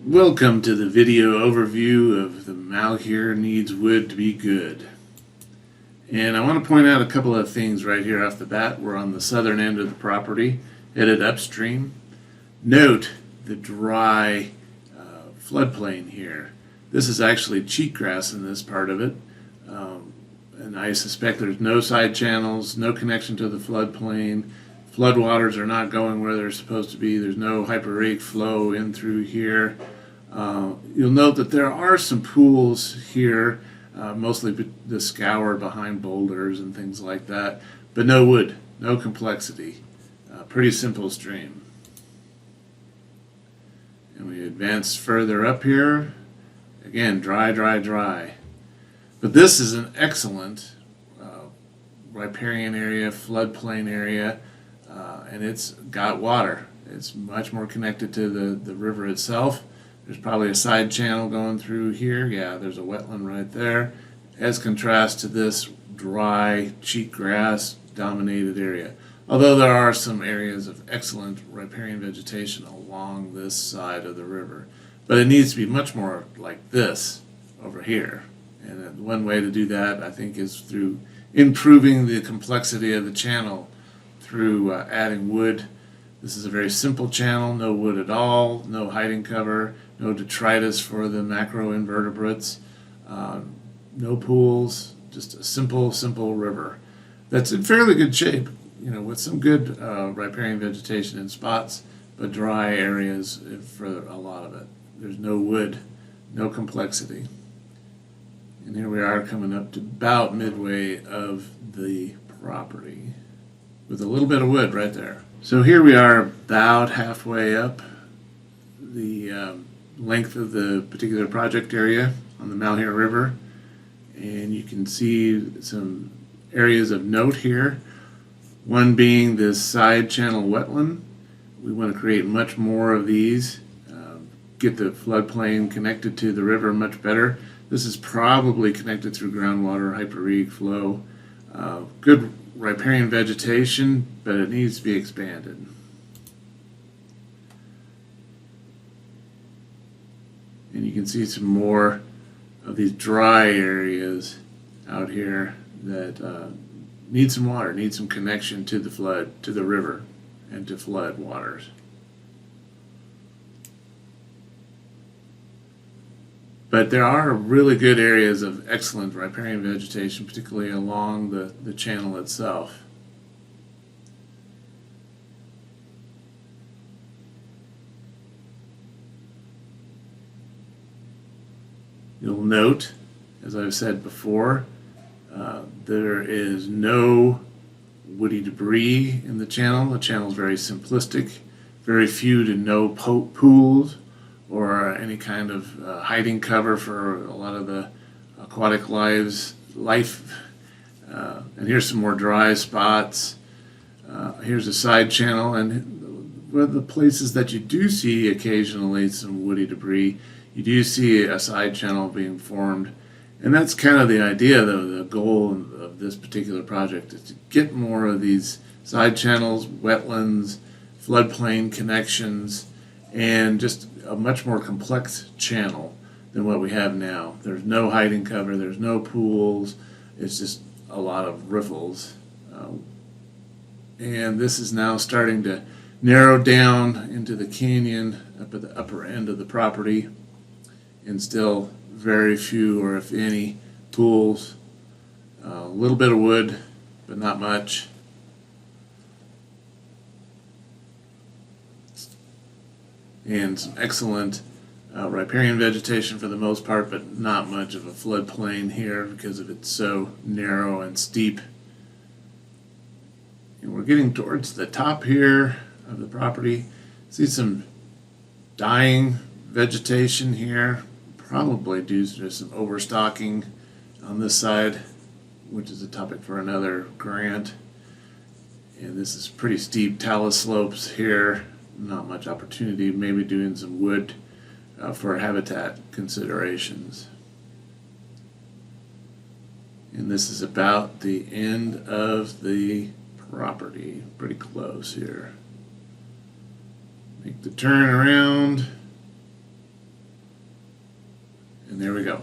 Welcome to the video overview of the Malheur Needs Wood to be Good. And I want to point out a couple of things right here off the bat. We're on the southern end of the property, headed upstream. Note the dry floodplain here. This is actually cheatgrass in this part of it. And I suspect there's no side channels, no connection to the floodplain. Floodwaters are not going where they're supposed to be. There's no hyporheic flow in through here. You'll note that there are some pools here, mostly the scour behind boulders and things like that, but no wood, no complexity. Pretty simple stream. And we advance further up here. Again, dry, dry, dry. But this is an excellent riparian area, floodplain area. And it's got water. It's much more connected to the river itself. There's probably a side channel going through here. Yeah, there's a wetland right there, as contrast to this dry, cheatgrass dominated area. Although there are some areas of excellent riparian vegetation along this side of the river. But it needs to be much more like this over here. And one way to do that, I think, is through improving the complexity of the channel through adding wood. This is a very simple channel, no wood at all, no hiding cover, no detritus for the macroinvertebrates, no pools, just a simple river that's in fairly good shape, with some good riparian vegetation in spots, but dry areas for a lot of it. There's no wood, no complexity. And here we are coming up to about midway of the property, with a little bit of wood right there. So here we are about halfway up the length of the particular project area on the Malheur River, and you can see some areas of note here. One being this side channel wetland. We want to create much more of these, get the floodplain connected to the river much better. This is probably connected through groundwater, hyporheic flow. Good riparian vegetation, but it needs to be expanded. And you can see some more of these dry areas out here that need some water, need some connection to the flood, to the river, and to flood waters. But there are really good areas of excellent riparian vegetation, particularly along the channel itself. You'll note, as I've said before, there is no woody debris in the channel. The channel is very simplistic, very few to no pools or any kind of hiding cover for a lot of the aquatic life. And here's some more dry spots. Here's a side channel, and one of the places that you do see occasionally some woody debris, you do see a side channel being formed. And that's kind of the idea, though. The goal of this particular project is to get more of these side channels, wetlands, floodplain connections, and just a much more complex channel than what we have now. There's no hiding cover, there's no pools, it's just a lot of riffles. And this is now starting to narrow down into the canyon up at the upper end of the property, and still very few, or if any, pools. A little bit of wood, but not much. And some excellent riparian vegetation for the most part, but not much of a floodplain here because of it's so narrow and steep. And we're getting towards the top here of the property. See some dying vegetation here, probably due to some overstocking on this side, which is a topic for another grant. And this is pretty steep talus slopes here. Not much opportunity, maybe doing some wood for habitat considerations. And this is about the end of the property, pretty close here. Make the turn around, And there we go.